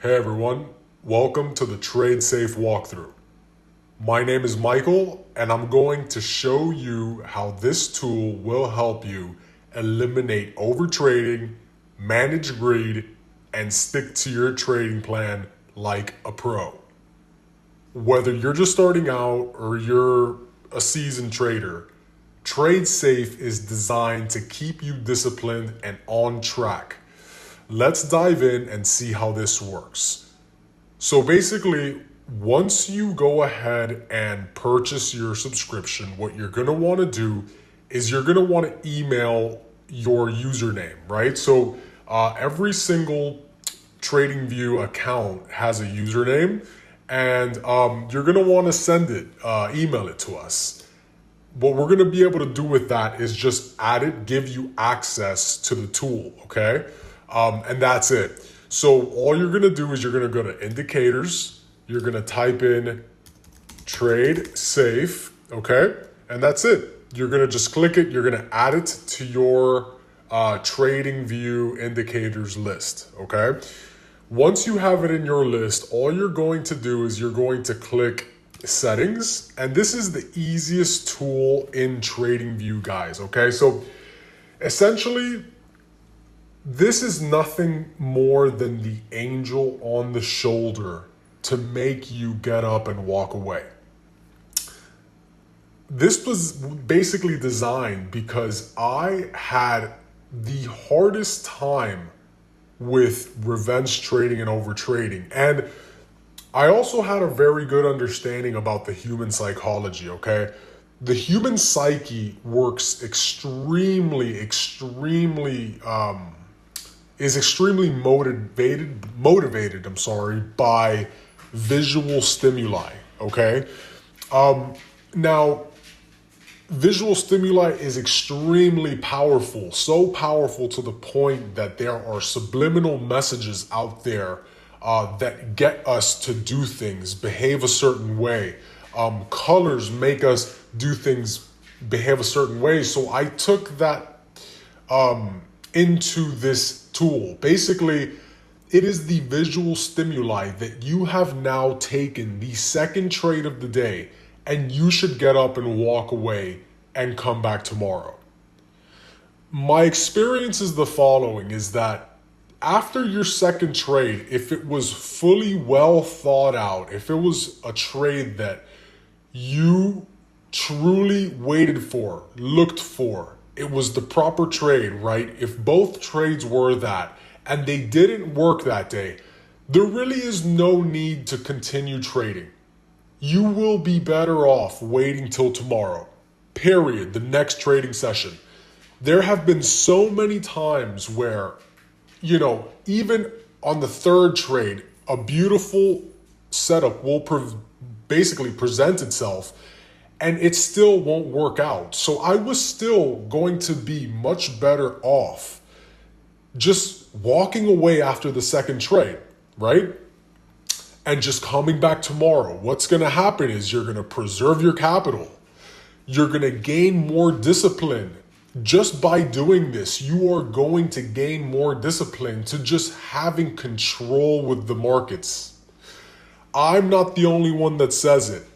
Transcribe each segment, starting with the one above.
Hey everyone, welcome to the Trade Safe walkthrough. My name is Michael and I'm going to show you how this tool will help you eliminate overtrading, manage greed, and stick to your trading plan like a pro. Whether you're just starting out or you're a seasoned trader, Trade Safe is designed to keep you disciplined and on track. Let's dive in and see how this works. So basically, once you go ahead and purchase your subscription, what you're going to want to do is you're going to want to email your username, right? So every single TradingView account has a username, and you're going to want to send it, email it to us. What we're going to be able to do with that is just add it, give you access to the tool, okay? And that's it. So all you're going to do is you're going to go to indicators. You're going to type in Trade Safe, okay? And that's it. You're going to just click it. You're going to add it to your TradingView indicators list, okay? Once you have it in your list, all you're going to do is you're going to click Settings. And this is the easiest tool in TradingView, guys, okay? So essentially, this is nothing more than the angel on the shoulder to make you get up and walk away. This was basically designed because I had the hardest time with revenge trading and overtrading. And I also had a very good understanding about the human psychology, okay? The human psyche works extremely motivated by visual stimuli, okay? Now, visual stimuli is extremely powerful, so powerful to the point that there are subliminal messages out there that get us to do things, behave a certain way. Colors make us do things, behave a certain way. So I took that into this tool. Basically, it is the visual stimuli that you have now taken the second trade of the day, and you should get up and walk away and come back tomorrow. My experience is the following, is that after your second trade, if it was fully well thought out, if it was a trade that you truly waited for, looked for, it was the proper trade, right? If both trades were that and they didn't work that day, there really is no need to continue trading. You will be better off waiting till tomorrow, period, the next trading session. There have been so many times where, even on the third trade, a beautiful setup will basically present itself, and it still won't work out. So I was still going to be much better off just walking away after the second trade, right? And just coming back tomorrow. What's going to happen is you're going to preserve your capital. You're going to gain more discipline. Just by doing this, you are going to gain more discipline to just having control with the markets. I'm not the only one that says it.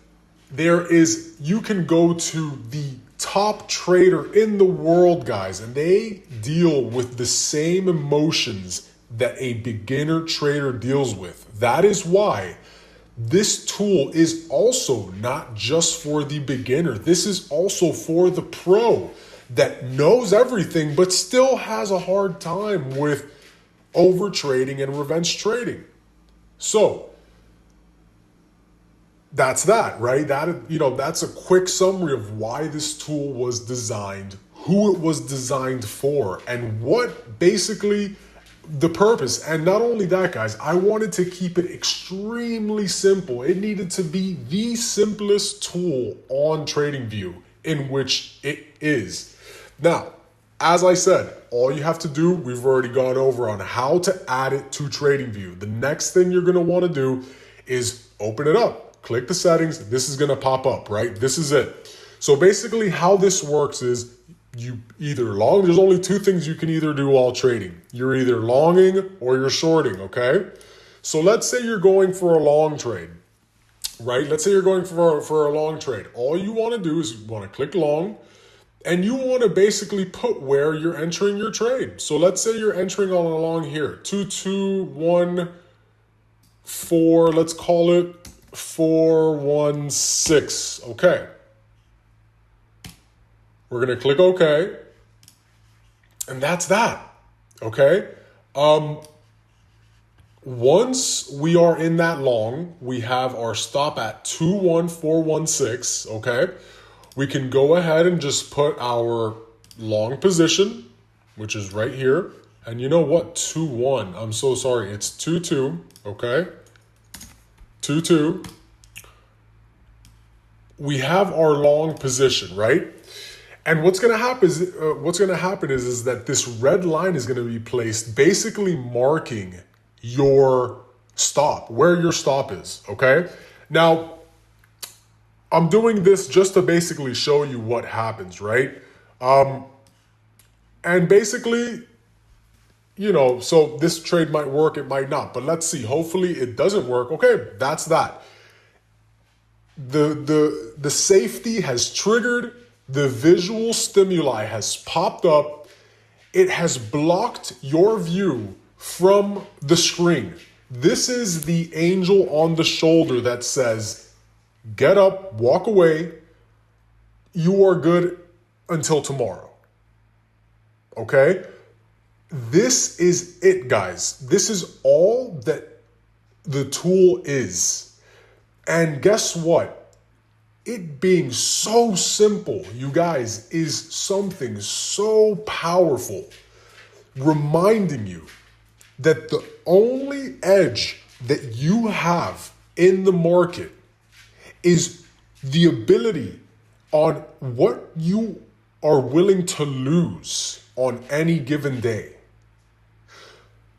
You can go to the top trader in the world, guys, and they deal with the same emotions that a beginner trader deals with. That is why this tool is also not just for the beginner. This is also for the pro that knows everything but still has a hard time with overtrading and revenge trading. So that's that, right? That's a quick summary of why this tool was designed, who it was designed for, and what basically the purpose. And not only that, guys, I wanted to keep it extremely simple. It needed to be the simplest tool on TradingView, in which it is. Now, as I said, all you have to do, we've already gone over on how to add it to TradingView. The next thing you're going to want to do is open it up. Click the settings. This is going to pop up, right? This is it. So basically how this works is there's only two things you can either do while trading. You're either longing or you're shorting, okay? So let's say you're going for a long trade, right? Let's say you're going for a long trade. All you want to do is you want to click long, and you want to basically put where you're entering your trade. So let's say you're entering on along here, 2214, let's call it 416. Okay. We're going to click OK. And that's that. Okay. Once we are in that long, we have our stop at 21416. Okay. We can go ahead and just put our long position, which is right here. And you know what? 2-1. I'm so sorry. It's 2-2. Okay. 2-2. We have our long position, right? And what's going to happen is that this red line is going to be placed basically marking your stop, where your stop is. Okay. Now, I'm doing this just to basically show you what happens, right? And basically, so this trade might work, it might not, but let's see. Hopefully it doesn't work. Okay, that's that. The safety has triggered, the visual stimuli has popped up, it has blocked your view from the screen. This is the angel on the shoulder that says, get up, walk away. You are good until tomorrow. Okay? This is it, guys. This is all that the tool is. And guess what? It being so simple, you guys, is something so powerful, reminding you that the only edge that you have in the market is the ability on what you are willing to lose on any given day.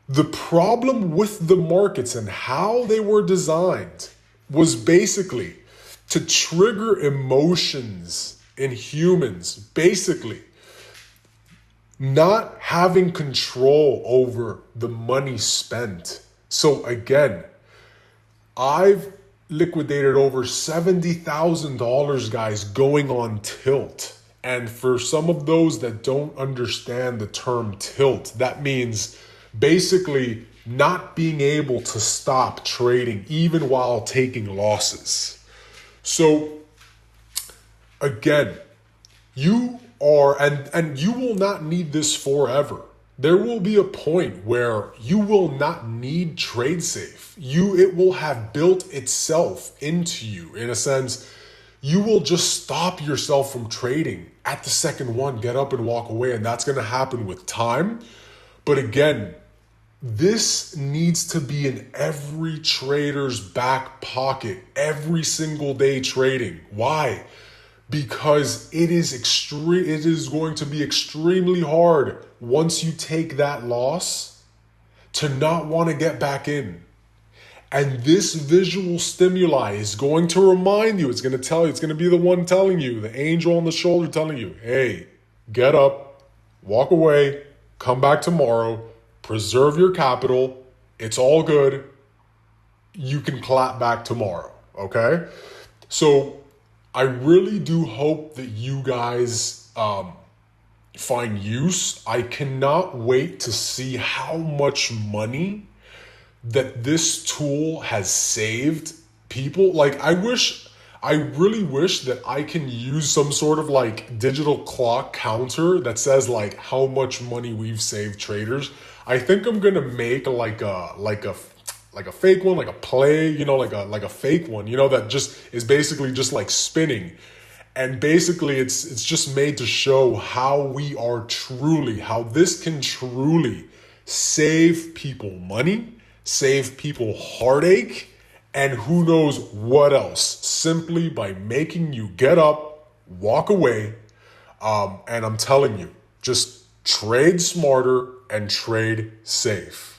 The problem with the markets and how they were designed was basically to trigger emotions in humans, basically not having control over the money spent. So again, I've liquidated over $70,000, guys, going on tilt. And for some of those that don't understand the term tilt, that means basically not being able to stop trading even while taking losses. So again, you are, and you will not need this forever. There will be a point where you will not need trade safe. It will have built itself into you. In a sense, you will just stop yourself from trading at the second one, get up and walk away. And that's going to happen with time. But again, this needs to be in every trader's back pocket, every single day trading. Why? Because it is going to be extremely hard once you take that loss to not want to get back in. And this visual stimuli is going to remind you, it's going to be the one telling you, the angel on the shoulder telling you, hey, get up, walk away, come back tomorrow, preserve your capital, it's all good, you can clap back tomorrow, okay? So I really do hope that you guys find use. I cannot wait to see how much money that this tool has saved people. Like, I really wish that I can use some sort of like digital clock counter that says like how much money we've saved traders. I think I'm gonna make like a fake one, like a play, like a fake one, that just is basically just like spinning. And basically it's just made to show how this can truly save people money, save people heartache, and who knows what else, simply by making you get up, walk away. And I'm telling you, just trade smarter and trade safe.